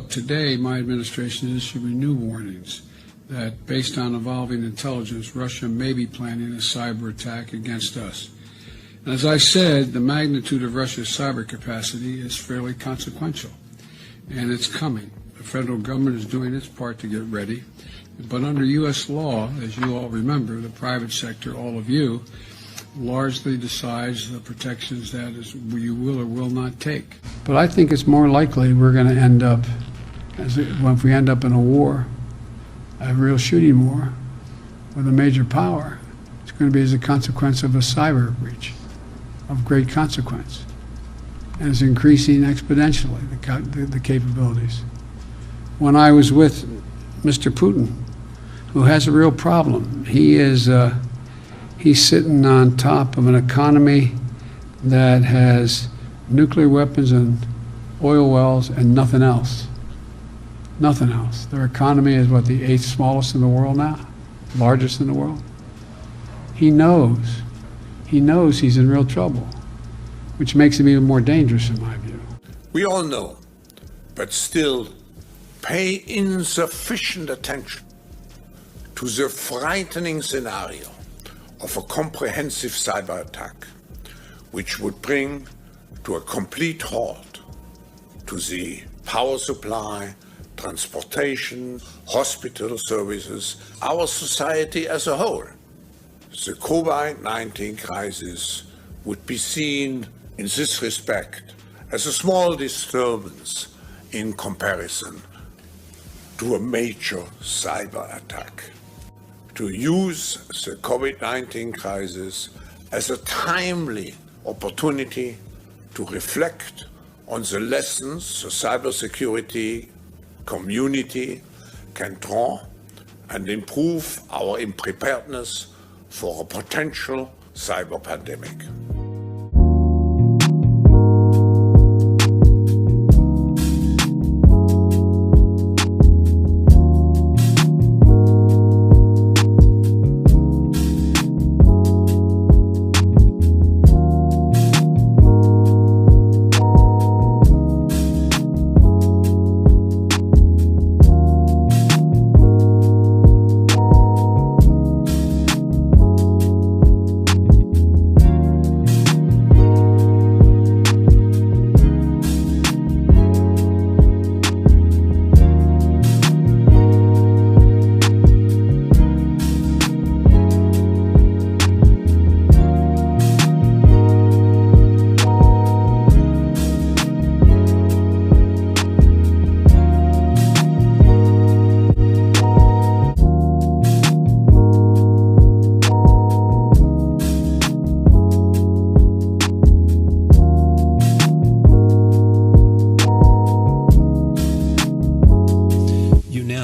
look, today my administration is issuing new warnings that based on evolving intelligence, Russia may be planning a cyber attack against us. And as I said, the magnitude of Russia's cyber capacity is fairly consequential, and it's coming. The federal government is doing its part to get ready, but under U.S. law, as you all remember, the private sector, all of you, largely decides the protections that you will or will not take. But I think it's more likely we're going to end up, if we end up in a war, a real shooting war with a major power, it's going to be as a consequence of a cyber breach of great consequence. And it's increasing exponentially, the capabilities. When I was with Mr. Putin, who has a real problem, he's sitting on top of an economy that has nuclear weapons and oil wells and nothing else. Nothing else. Their economy is, what, the 8th smallest in the world now? Largest in the world? He knows he's in real trouble, which makes him even more dangerous in my view. We all know, but still pay insufficient attention to the frightening scenario of a comprehensive cyber attack, which would bring to a complete halt to the power supply, transportation, hospital services, our society as a whole. The COVID-19 crisis would be seen in this respect as a small disturbance in comparison to a major cyber attack. To use the COVID-19 crisis as a timely opportunity to reflect on the lessons the cybersecurity community can draw and improve our preparedness for a potential cyber pandemic.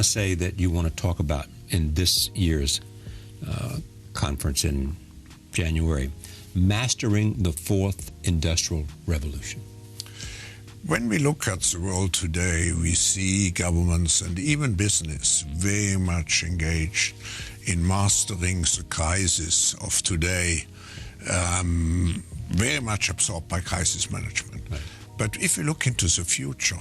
Say that you want to talk about in this year's conference in January, mastering the fourth industrial revolution. When we look at the world today, we see governments and even business very much engaged in mastering the crisis of today, very much absorbed by crisis management. Right. But if you look into the future,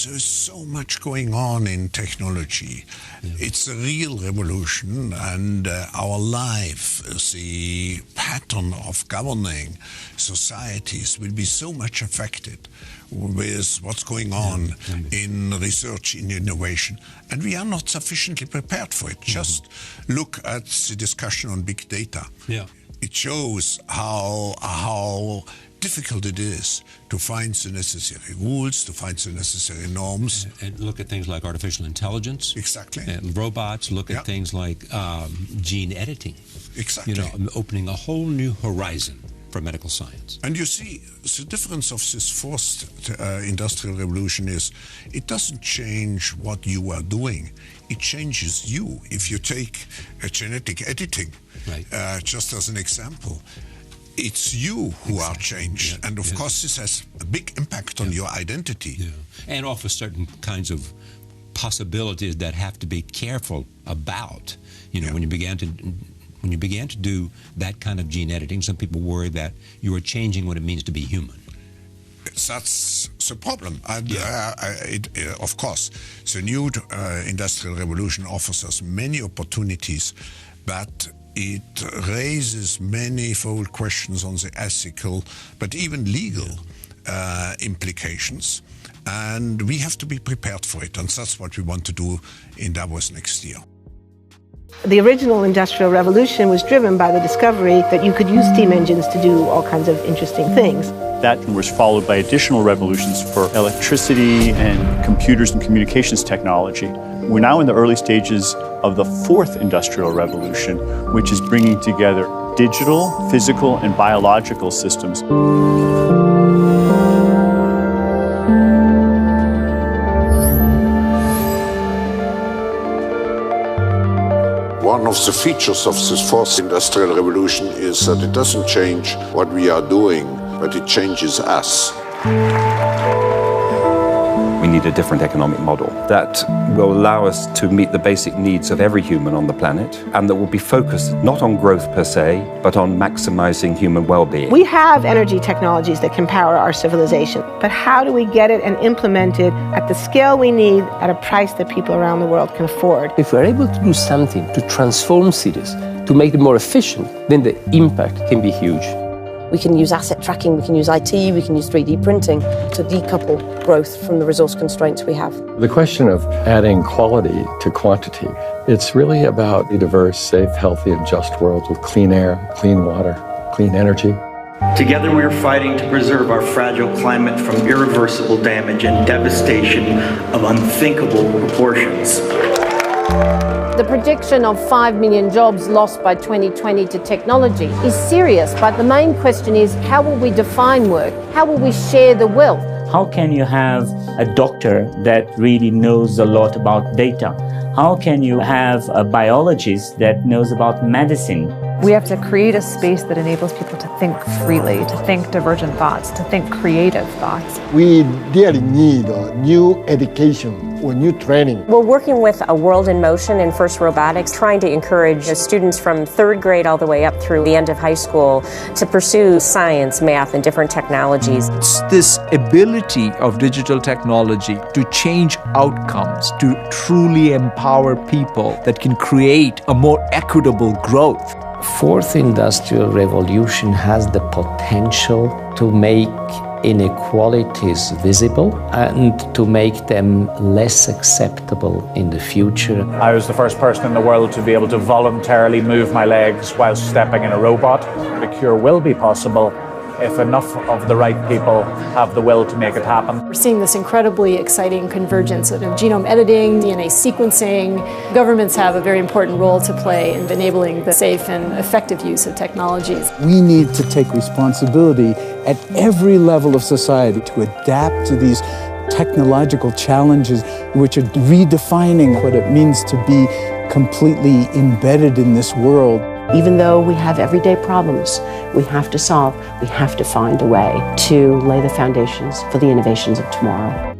there's so much going on in technology. Yeah. It's a real revolution, and our life, the pattern of governing societies will be so much affected with what's going on in research, in innovation. And we are not sufficiently prepared for it. Just look at the discussion on big data. Yeah. It shows how difficult it is to find the necessary rules, to find the necessary norms. And look at things like artificial intelligence. Exactly. And robots. Look at things like gene editing. Exactly. You know, opening a whole new horizon for medical science. And you see, the difference of this fourth industrial revolution is it doesn't change what you are doing. It changes you. If you take genetic editing, just as an example, it's you who are changed. And of course, this has a big impact on your identity. Yeah. And offers certain kinds of possibilities that have to be careful about. You know, when you began to do that kind of gene editing, some people worry that you are changing what it means to be human. That's the problem. And of course, the new industrial revolution offers us many opportunities, but it raises manifold questions on the ethical, but even legal implications. And we have to be prepared for it, and that's what we want to do in Davos next year. The original Industrial Revolution was driven by the discovery that you could use steam engines to do all kinds of interesting things. That was followed by additional revolutions for electricity and computers and communications technology. We're now in the early stages of the fourth Industrial Revolution, which is bringing together digital, physical, and biological systems. One of the features of this fourth industrial revolution is that it doesn't change what we are doing, but it changes us. We need a different economic model that will allow us to meet the basic needs of every human on the planet, and that will be focused not on growth per se, but on maximizing human well-being. We have energy technologies that can power our civilization, but how do we get it and implement it at the scale we need at a price that people around the world can afford? If we're able to do something to transform cities, to make them more efficient, then the impact can be huge. We can use asset tracking, we can use IT, we can use 3D printing to decouple growth from the resource constraints we have. The question of adding quality to quantity, it's really about a diverse, safe, healthy, and just world with clean air, clean water, clean energy. Together we are fighting to preserve our fragile climate from irreversible damage and devastation of unthinkable proportions. The prediction of 5 million jobs lost by 2020 to technology is serious, but the main question is, how will we define work? How will we share the wealth? How can you have a doctor that really knows a lot about data? How can you have a biologist that knows about medicine? We have to create a space that enables people to think freely, to think divergent thoughts, to think creative thoughts. We really need new education or new training. We're working with a World in Motion and First Robotics, trying to encourage students from third grade all the way up through the end of high school to pursue science, math, and different technologies. It's this ability of digital technology to change outcomes, to truly empower people that can create a more equitable growth. Fourth Industrial Revolution has the potential to make inequalities visible and to make them less acceptable in the future. I was the first person in the world to be able to voluntarily move my legs while stepping in a robot. The cure will be possible if enough of the right people have the will to make it happen. We're seeing this incredibly exciting convergence of genome editing, DNA sequencing. Governments have a very important role to play in enabling the safe and effective use of technologies. We need to take responsibility at every level of society to adapt to these technological challenges, which are redefining what it means to be completely embedded in this world. Even though we have everyday problems we have to solve, we have to find a way to lay the foundations for the innovations of tomorrow.